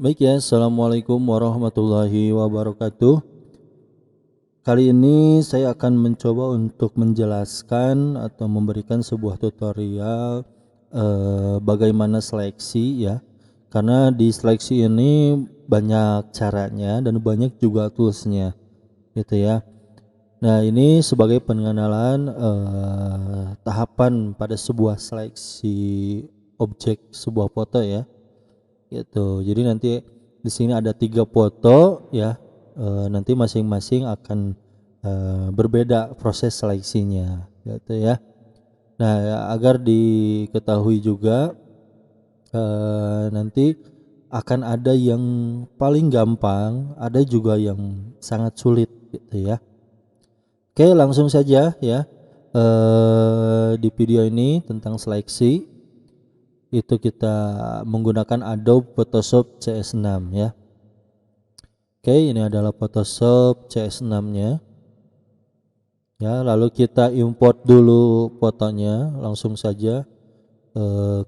Baik ya, Assalamualaikum warahmatullahi wabarakatuh. Kali ini saya akan mencoba untuk menjelaskan atau memberikan sebuah tutorial bagaimana seleksi ya. Karena di seleksi ini banyak caranya dan banyak juga toolsnya, gitu ya. Nah, ini sebagai pengenalan tahapan pada sebuah seleksi objek sebuah foto ya. Gitu. Jadi nanti di sini ada 3 foto ya. Nanti masing-masing akan berbeda proses seleksinya gitu ya. Nah, ya, agar diketahui juga nanti akan ada yang paling gampang, ada juga yang sangat sulit gitu ya. Oke, langsung saja ya. Di video ini tentang seleksi itu kita menggunakan Adobe Photoshop CS6 ya. Oke, ini adalah Photoshop CS6-nya. Ya, lalu kita import dulu fotonya, langsung saja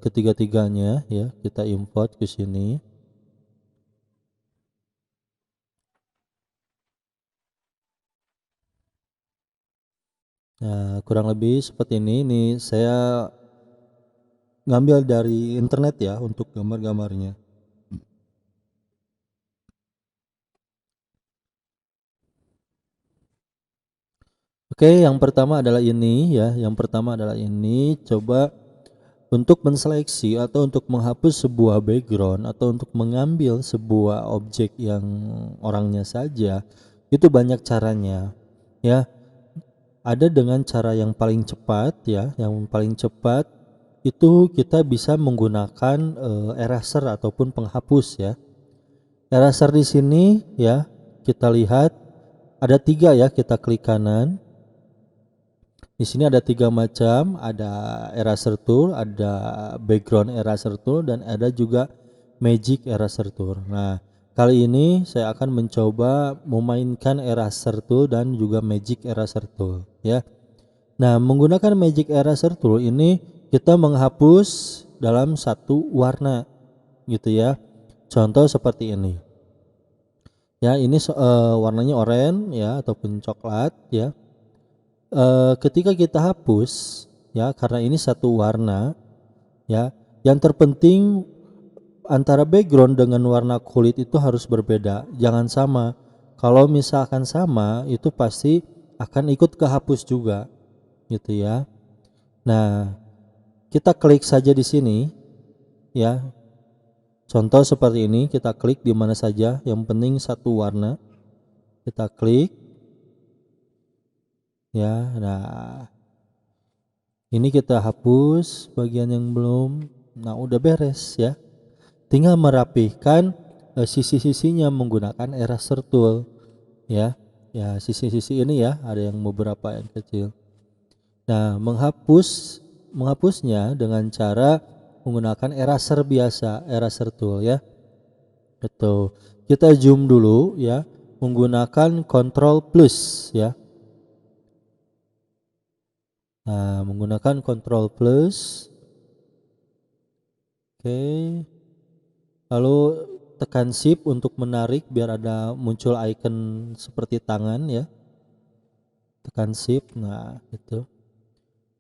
ketiga-tiganya ya, kita import ke sini. Nah, kurang lebih seperti ini. Ini saya ngambil dari internet ya untuk gambar-gambarnya. Oke, yang pertama adalah ini ya. Yang pertama adalah ini. Coba untuk menseleksi atau untuk menghapus sebuah background atau untuk mengambil sebuah objek yang orangnya saja, itu banyak caranya ya. Ada dengan cara yang paling cepat ya, yang paling cepat itu kita bisa menggunakan eraser ataupun penghapus ya. Eraser di sini ya, kita lihat ada 3 ya, kita klik kanan. Di sini ada 3 macam, ada eraser tool, ada background eraser tool, dan ada juga magic eraser tool. Nah, kali ini saya akan mencoba memainkan eraser tool dan juga magic eraser tool ya. Nah, menggunakan magic eraser tool ini kita menghapus dalam satu warna gitu ya. Contoh seperti ini. Ya, ini warnanya oranye ya ataupun coklat ya. Ketika kita hapus ya, karena ini satu warna ya, yang terpenting antara background dengan warna kulit itu harus berbeda, jangan sama. Kalau misalkan sama itu pasti akan ikut kehapus juga gitu ya. Nah, kita klik saja di sini ya, contoh seperti ini, kita klik di mana saja, yang penting satu warna kita klik ya. Nah, ini kita hapus bagian yang belum. Nah, udah beres ya. Tinggal merapihkan sisi-sisinya menggunakan eraser tool ya. Ya, sisi-sisi ini ya, ada yang beberapa yang kecil. Nah, menghapusnya dengan cara menggunakan eraser biasa, eraser tool ya. Itu. Kita zoom dulu ya, menggunakan Ctrl plus ya. Nah, menggunakan Ctrl plus. Oke. Lalu tekan shift untuk menarik biar ada muncul icon seperti tangan ya. Tekan shift. Nah, itu.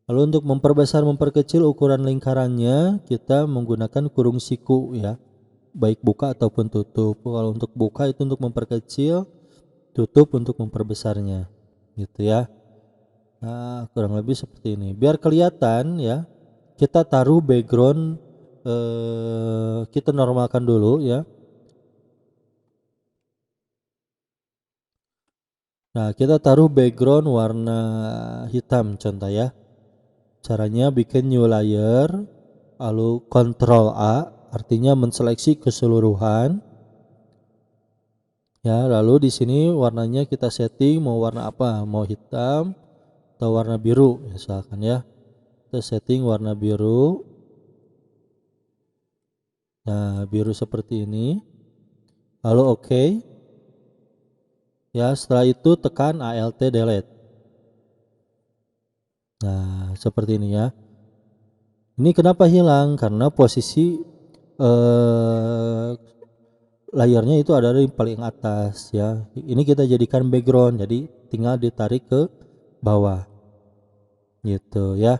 Lalu untuk memperbesar memperkecil ukuran lingkarannya kita menggunakan kurung siku ya. Baik buka ataupun tutup. Kalau untuk buka itu untuk memperkecil, tutup untuk memperbesarnya. Gitu ya. Nah, kurang lebih seperti ini. Biar kelihatan ya, kita taruh background kita normalkan dulu ya. Nah, kita taruh background warna hitam contoh ya. Caranya bikin new layer, lalu Ctrl A, artinya menseleksi keseluruhan. Ya, lalu di sini warnanya kita setting mau warna apa? Mau hitam atau warna biru misalkan ya. Kita setting warna biru. Nah, biru seperti ini. Lalu oke. Ya, setelah itu tekan Alt delete. Nah, seperti ini ya. Ini kenapa hilang? Karena posisi eh, layernya itu ada di paling atas ya. Ini kita jadikan background, jadi tinggal ditarik ke bawah gitu ya.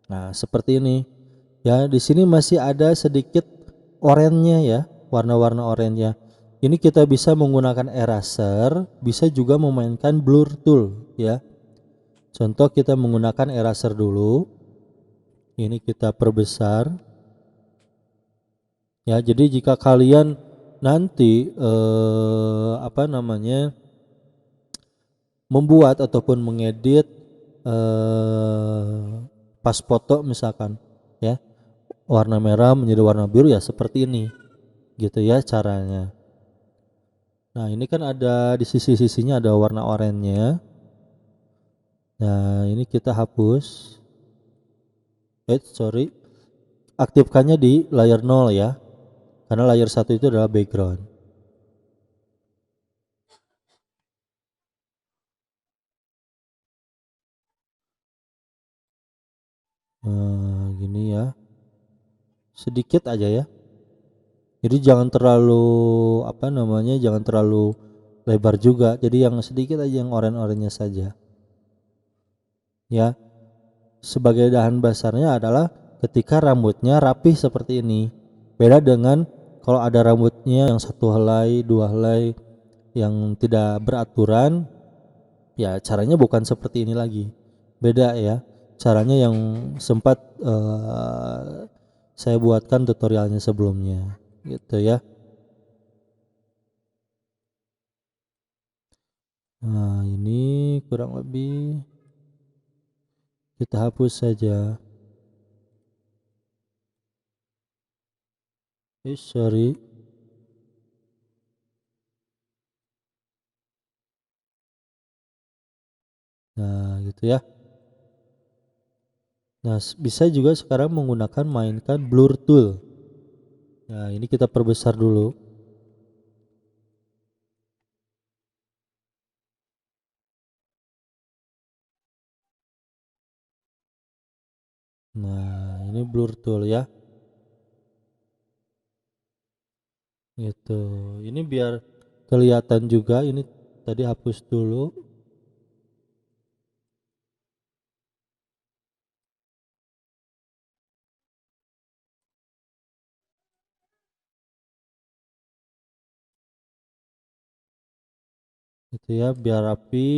Nah, seperti ini. Ya, di sini masih ada sedikit oranye ya, warna-warna oranye. Ini kita bisa menggunakan eraser, bisa juga memainkan blur tool ya. Contoh kita menggunakan eraser dulu. Ini kita perbesar. Ya, jadi jika kalian nanti membuat ataupun mengedit pas foto misalkan ya, warna merah menjadi warna biru ya seperti ini gitu ya caranya. Nah, ini kan ada di sisi-sisinya ada warna oranye. Nah, ini kita hapus. Sorry. Aktifkannya di layer 0 ya. Karena layer 1 itu adalah background. Nah, gini ya. Sedikit aja ya. Jadi jangan terlalu jangan terlalu lebar juga. Jadi yang sedikit aja, yang oranye-oranye saja. Ya. Sebagai dahan dasarnya adalah ketika rambutnya rapih seperti ini. Beda dengan kalau ada rambutnya yang satu helai, dua helai yang tidak beraturan, ya caranya bukan seperti ini lagi. Beda ya. Caranya yang sempat saya buatkan tutorialnya sebelumnya gitu ya. Nah, ini kurang lebih kita hapus saja. Sorry. Nah, gitu ya. Nah, bisa juga sekarang menggunakan mainkan blur tool. Nah, ini kita perbesar dulu. Nah, ini blur tool ya. Gitu. Ini biar kelihatan juga, ini tadi hapus dulu. Gitu ya, biar rapi.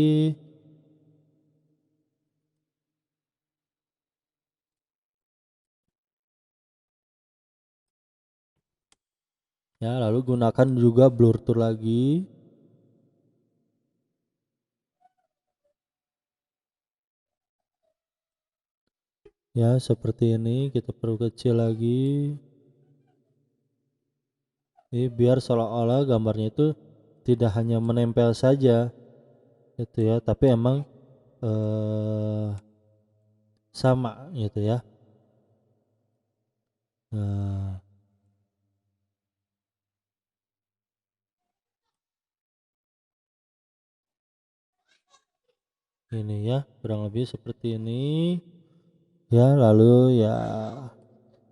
Ya, lalu gunakan juga blur tool lagi. Ya, seperti ini kita perkecil lagi. Ini biar seolah-olah gambarnya itu tidak hanya menempel saja, gitu ya, tapi emang sama gitu ya. Nah, ini ya, kurang lebih seperti ini. Ya, lalu ya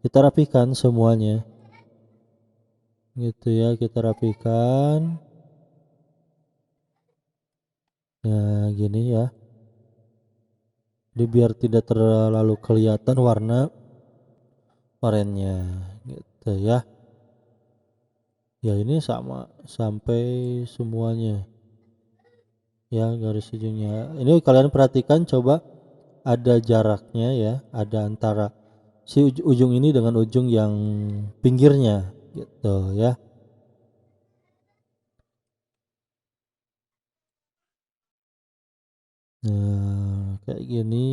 kita rapikan semuanya. Gitu ya, kita rapikan. Nah, gini ya. Jadi biar tidak terlalu kelihatan warna oranye gitu ya. Ya, ini sama sampai semuanya. Ya, garis ujungnya. Ini kalian perhatikan, coba ada jaraknya ya, ada antara si ujung ini dengan ujung yang pinggirnya gitu ya. Nah, kayak gini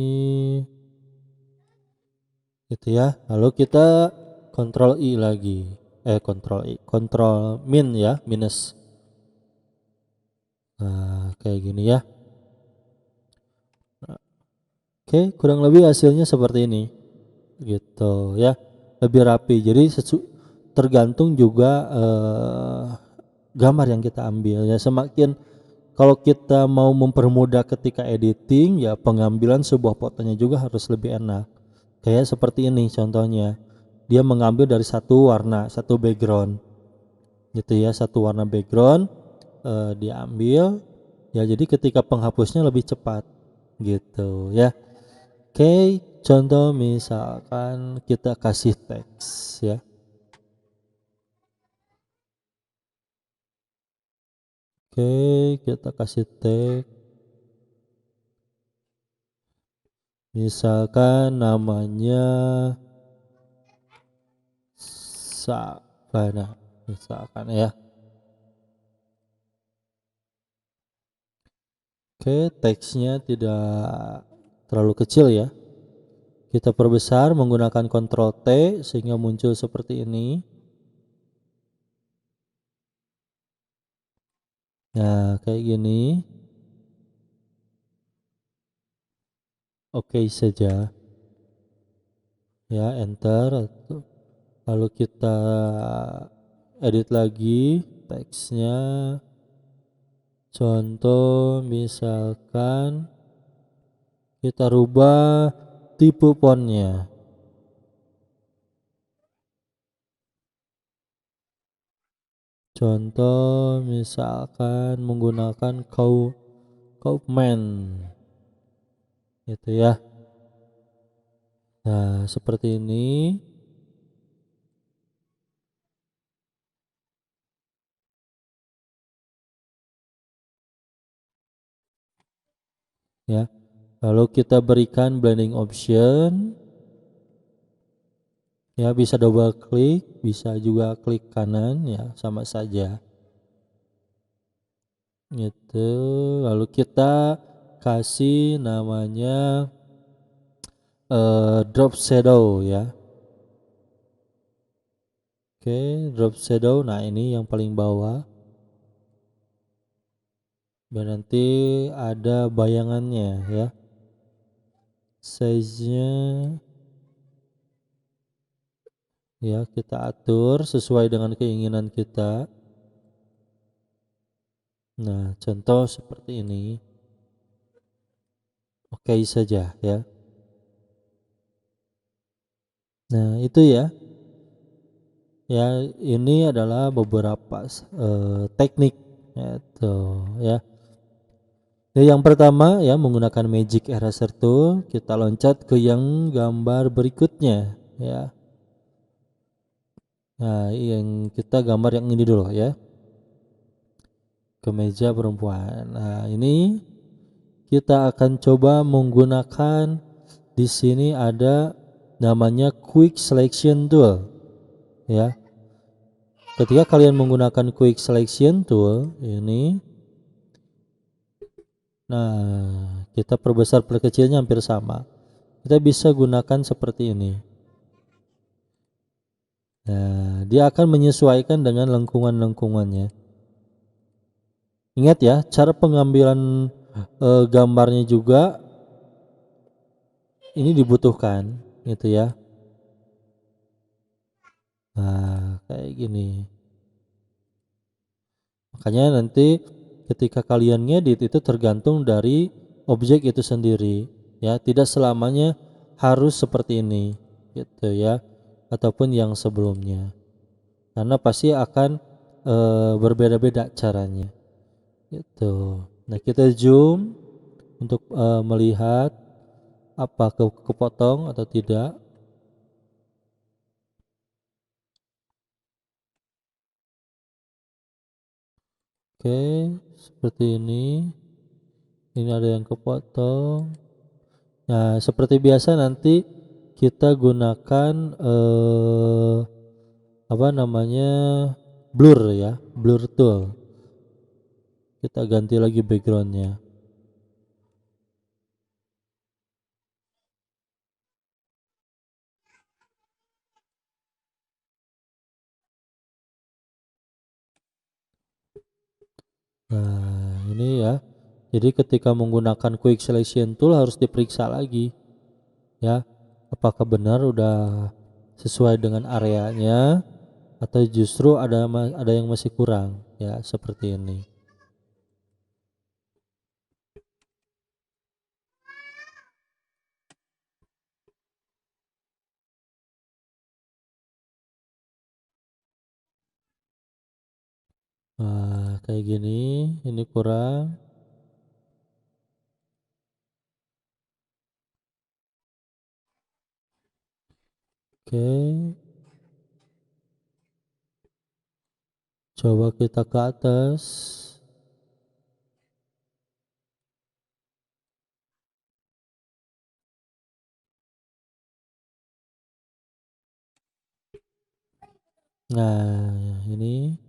gitu ya. Lalu kita Ctrl I lagi. Ctrl min ya, minus. Nah, kayak gini ya. Oke, kurang lebih hasilnya seperti ini. Gitu ya. Lebih rapi. Jadi tergantung juga gambar yang kita ambil ya. Semakin kalau kita mau mempermudah ketika editing, ya pengambilan sebuah fotonya juga harus lebih enak. Kayak seperti ini contohnya. Dia mengambil dari satu warna, satu background. gitu ya, satu warna background diambil ya, jadi ketika penghapusnya lebih cepat gitu ya. Oke, contoh misalkan kita kasih teks ya. Oke, kita kasih teks misalkan namanya Sabana misalkan ya. Oke, teksnya tidak terlalu kecil ya. Kita perbesar menggunakan Ctrl T sehingga muncul seperti ini. Nah, kayak gini. Oke saja. Ya, enter. Lalu kita edit lagi teksnya. Contoh misalkan kita rubah tipe fontnya. Contoh misalkan menggunakan Kaufman gitu ya. Nah, seperti ini. Ya. Lalu kita berikan blending option. Ya, bisa double klik, bisa juga klik kanan ya, sama saja. Gitu. Lalu kita kasih namanya drop shadow ya. Oke, drop shadow. Nah, ini yang paling bawah. Dan nanti ada bayangannya ya. Size-nya ya kita atur sesuai dengan keinginan kita. Nah, contoh seperti ini. Oke saja ya. Nah, itu ya. Ya, ini adalah beberapa teknik itu ya. Yang pertama ya, menggunakan Magic Eraser Tool, kita loncat ke yang gambar berikutnya ya. Nah, yang kita gambar yang ini dulu ya. Kemeja perempuan. Nah, ini kita akan coba menggunakan, di sini ada namanya Quick Selection Tool ya. Ketika kalian menggunakan Quick Selection Tool ini, nah kita perbesar perkecilnya hampir sama. Kita bisa gunakan seperti ini. Nah, dia akan menyesuaikan dengan lengkungan-lengkungannya. Ingat ya, cara pengambilan gambarnya juga ini dibutuhkan gitu ya. Nah, kayak gini. Makanya nanti ketika kalian ngedit itu tergantung dari objek itu sendiri ya, tidak selamanya harus seperti ini gitu ya, ataupun yang sebelumnya. Karena pasti akan berbeda-beda caranya gitu. Nah, kita zoom untuk melihat apa kepotong atau tidak. Oke, seperti ini. Ini ada yang kepotong. Nah, seperti biasa nanti kita gunakan apa namanya, blur ya, blur tool. Kita ganti lagi backgroundnya. Nah, ini ya. Jadi ketika menggunakan quick selection tool harus diperiksa lagi ya, apakah benar udah sesuai dengan areanya atau justru ada yang masih kurang ya, seperti ini. kayak gini, ini kurang. Oke, coba kita ke atas. Nah, ini.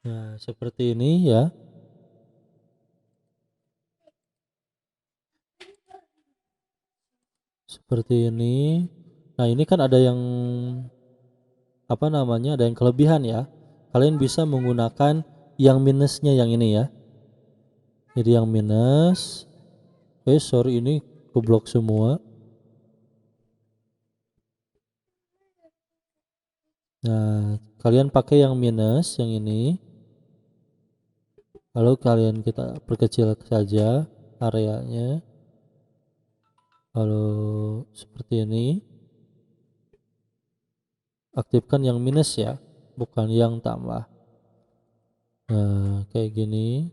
Nah, seperti ini ya. Seperti ini. Nah, ini kan ada yang apa namanya? Ada yang kelebihan ya. Kalian bisa menggunakan yang minusnya yang ini ya. Jadi yang minus. Sorry ini keblok semua. Nah, kalian pakai yang minus yang ini. Lalu kalian kita perkecil saja areanya. Lalu seperti ini. Aktifkan yang minus ya, bukan yang tambah. Nah, kayak gini.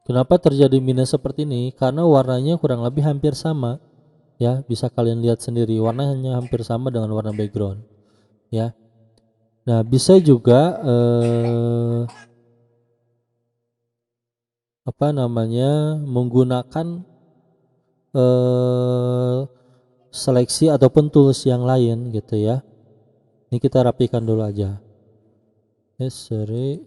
Kenapa terjadi minus seperti ini? Karena warnanya kurang lebih hampir sama. Ya, bisa kalian lihat sendiri warnanya hampir sama dengan warna background. Ya. Nah, bisa juga apa namanya? Menggunakan seleksi ataupun tools yang lain gitu ya. Ini kita rapikan dulu aja. Sorry.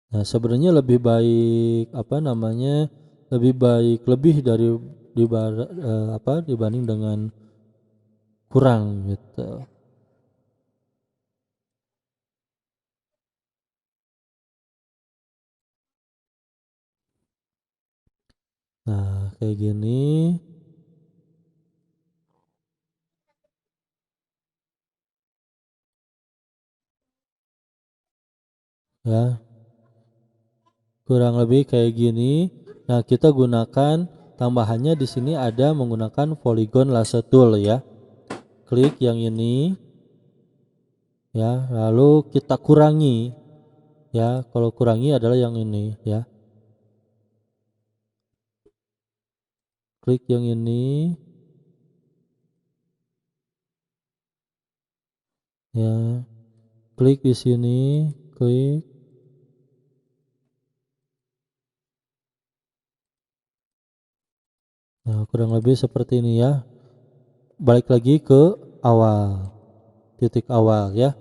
Nah, sebenarnya lebih baik apa namanya? Lebih baik lebih dari dibanding dengan kurang gitu. Nah, kayak gini. Ya, kurang lebih kayak gini. Nah, kita gunakan tambahannya di sini ada menggunakan polygon lasso tool ya. Klik yang ini ya, lalu kita kurangi ya. Kalau kurangi adalah yang ini ya. Klik yang ini ya. Klik di sini, klik. Nah, kurang lebih seperti ini ya. Balik lagi ke awal. Titik awal ya.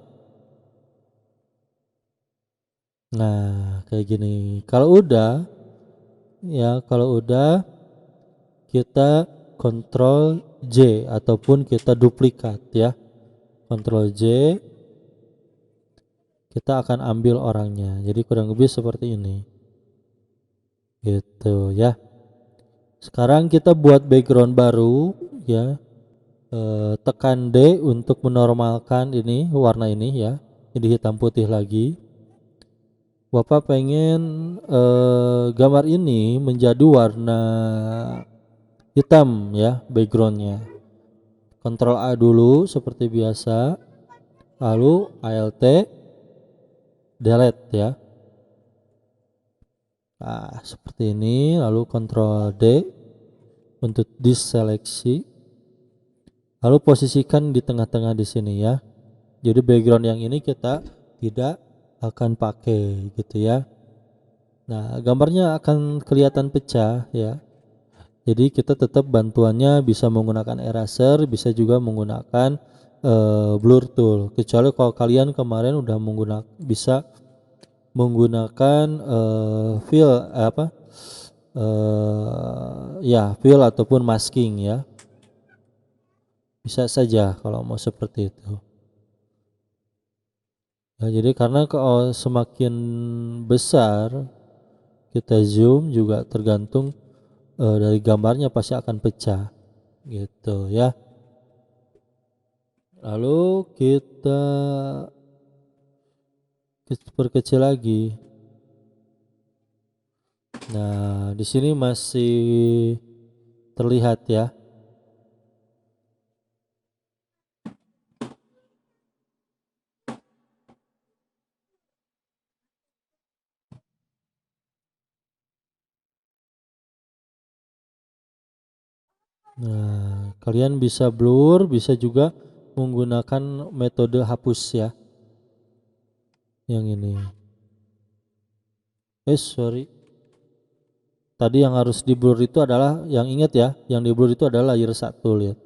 Nah, kayak gini. Kalau udah kita Ctrl J ataupun kita duplikat ya. Ctrl J, kita akan ambil orangnya. Jadi kurang lebih seperti ini. Gitu ya. Sekarang kita buat background baru ya. Tekan D untuk menormalkan ini warna ini ya. Jadi hitam putih lagi. Bapak pengen gambar ini menjadi warna hitam ya backgroundnya. Ctrl A dulu seperti biasa, lalu Alt delete ya. Nah, seperti ini, lalu Ctrl D untuk diseleksi, lalu posisikan di tengah-tengah di sini ya. Jadi background yang ini kita tidak akan pakai gitu ya. Nah, gambarnya akan kelihatan pecah ya. Jadi kita tetap bantuannya bisa menggunakan eraser, bisa juga menggunakan blur tool. Kecuali kalau kalian kemarin udah bisa menggunakan fill fill ataupun masking ya. Bisa saja kalau mau seperti itu. Ya, jadi karena kalau semakin besar kita zoom juga tergantung dari gambarnya pasti akan pecah gitu ya. Lalu kita perkecil lagi. Nah, di sini masih terlihat ya. Nah, kalian bisa blur, bisa juga menggunakan metode hapus ya. Yang ini. Sorry. Tadi yang harus di blur itu adalah, yang ingat ya, yang di blur itu adalah layer 1, lihat.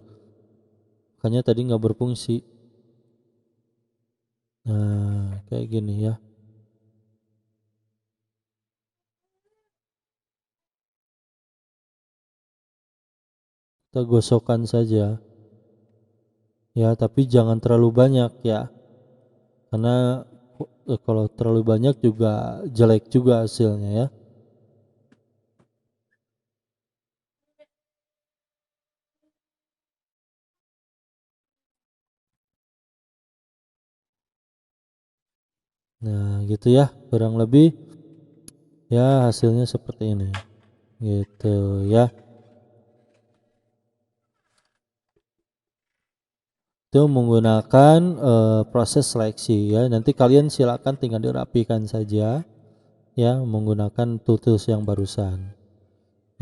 Makanya tadi nggak berfungsi. Nah, kayak gini ya. Kita gosokkan saja. Ya, tapi jangan terlalu banyak ya. Karena kalau terlalu banyak juga jelek juga hasilnya ya. Nah, gitu ya, kurang lebih ya hasilnya seperti ini. Gitu ya. Itu menggunakan proses seleksi ya. Nanti kalian silakan tinggal dirapikan saja ya menggunakan tools yang barusan.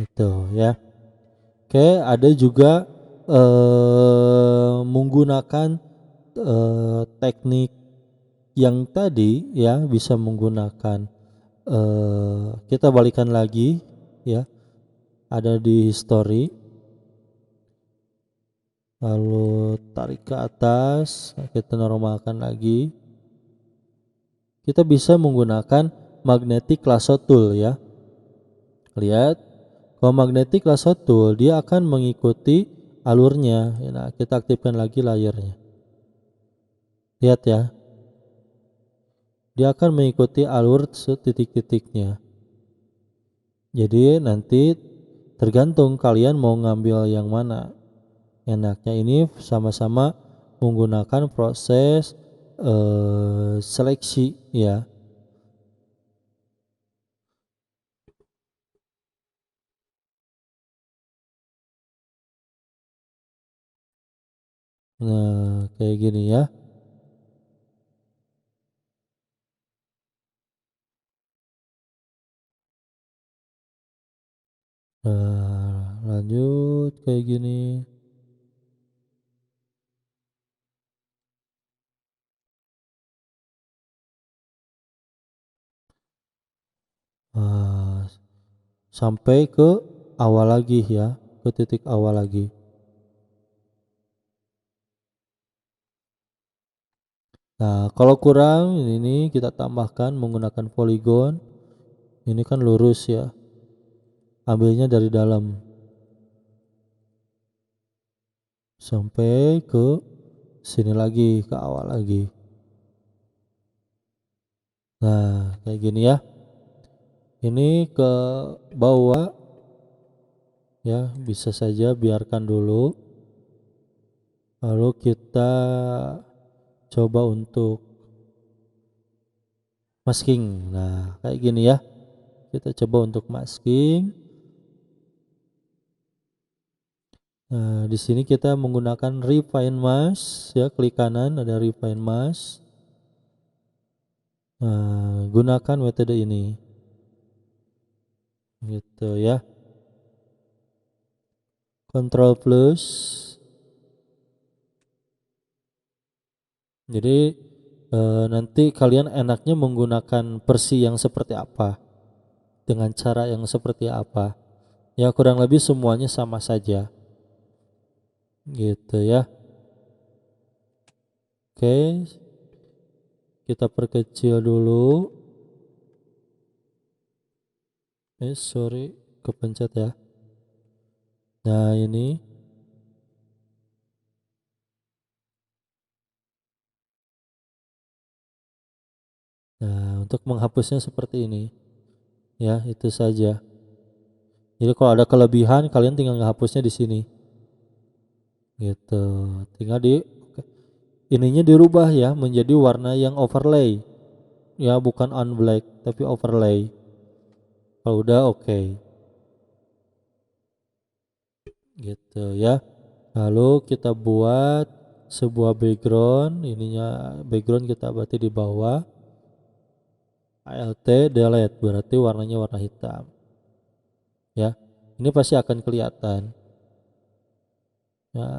Itu ya. Oke, ada juga menggunakan teknik yang tadi ya, bisa menggunakan kita balikan lagi ya, ada di history, lalu tarik ke atas, kita normalkan lagi. Kita bisa menggunakan magnetic lasso tool ya. Lihat, kalau magnetic lasso tool dia akan mengikuti alurnya. Nah, kita aktifkan lagi layarnya. Lihat ya, dia akan mengikuti alur titik-titiknya. Jadi nanti tergantung kalian mau ngambil yang mana. Enaknya ini sama-sama menggunakan proses seleksi ya. Nah, kayak gini ya. Nah, lanjut kayak gini. Nah, sampai ke awal lagi ya, ke titik awal lagi. Nah, kalau kurang ini kita tambahkan menggunakan poligon. Ini kan lurus ya. Ambilnya dari dalam sampai ke sini lagi, ke awal lagi. Nah, kayak gini ya. Ini ke bawah ya, bisa saja biarkan dulu. Lalu kita coba untuk masking. Nah, kayak gini ya. Kita coba untuk masking. Nah, di sini kita menggunakan refine mask ya, klik kanan ada refine mask. Nah, gunakan metode ini. Gitu ya. Control plus. Jadi nanti kalian enaknya menggunakan versi yang seperti apa, dengan cara yang seperti apa. Ya kurang lebih semuanya sama saja. Gitu ya. Oke. Kita perkecil dulu. Sorry, kepencet ya. Nah, ini. Nah, untuk menghapusnya seperti ini. Ya, itu saja. Jadi kalau ada kelebihan kalian tinggal menghapusnya di sini. Gitu. Tinggal ininya dirubah ya menjadi warna yang overlay. ya, bukan on black tapi overlay. Kalau udah oke. Gitu ya. Lalu kita buat sebuah background, ininya background kita berarti di bawah. Alt delete berarti warnanya warna hitam. Ya. Ini pasti akan kelihatan. Ya.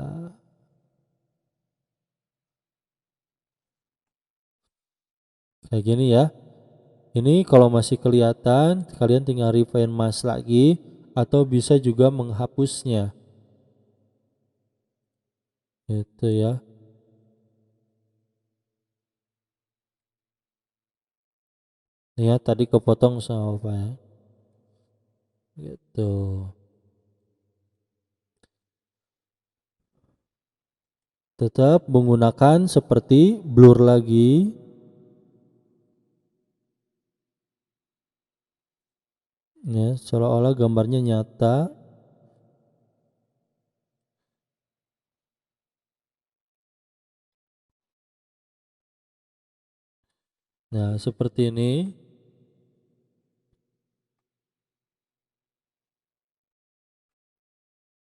Kayak gini ya. Ini kalau masih kelihatan, kalian tinggal refine mask lagi atau bisa juga menghapusnya. Itu ya. Ya, tadi kepotong sama apa ya? Gitu. Tetap menggunakan seperti blur lagi. Ya, seolah-olah gambarnya nyata. Nah, seperti ini.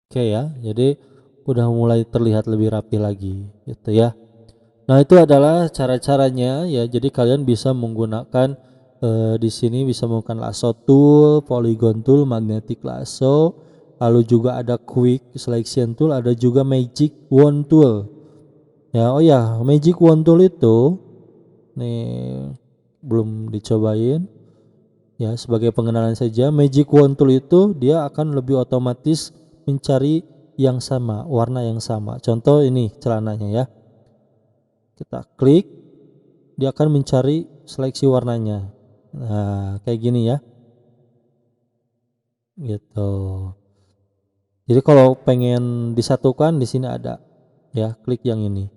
Oke ya, jadi udah mulai terlihat lebih rapi lagi gitu ya. Nah, itu adalah cara-caranya ya. Jadi kalian bisa menggunakan di sini bisa menggunakan lasso tool, polygon tool, magnetic lasso, lalu juga ada quick selection tool, ada juga magic wand tool. Ya, oh ya, magic wand tool itu nih belum dicobain. Ya, sebagai pengenalan saja, magic wand tool itu dia akan lebih otomatis mencari yang sama, warna yang sama. Contoh ini celananya ya. Kita klik, dia akan mencari seleksi warnanya. Nah, kayak gini ya. Gitu. Jadi kalau pengen disatukan di sini ada ya, klik yang ini.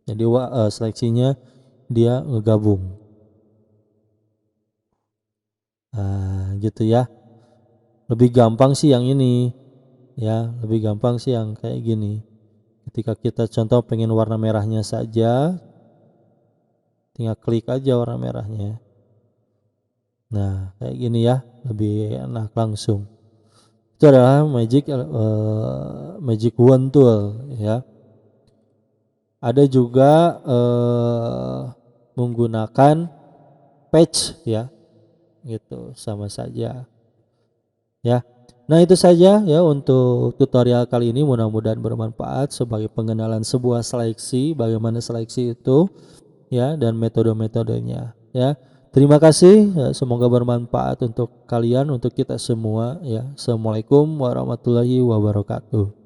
Jadi seleksinya dia ngegabung. Nah, gitu ya. Lebih gampang sih yang ini. Ya, lebih gampang sih yang kayak gini. Ketika kita contoh pengen warna merahnya saja, tinggal klik aja warna merahnya. Nah, kayak gini ya, lebih enak langsung. Itu adalah magic wand tool ya. Ada juga menggunakan patch ya, gitu sama saja ya. Nah, itu saja ya untuk tutorial kali ini, mudah-mudahan bermanfaat sebagai pengenalan sebuah seleksi, bagaimana seleksi itu ya, dan metode-metodenya ya. Terima kasih ya, semoga bermanfaat untuk kalian, untuk kita semua ya. Assalamualaikum warahmatullahi wabarakatuh.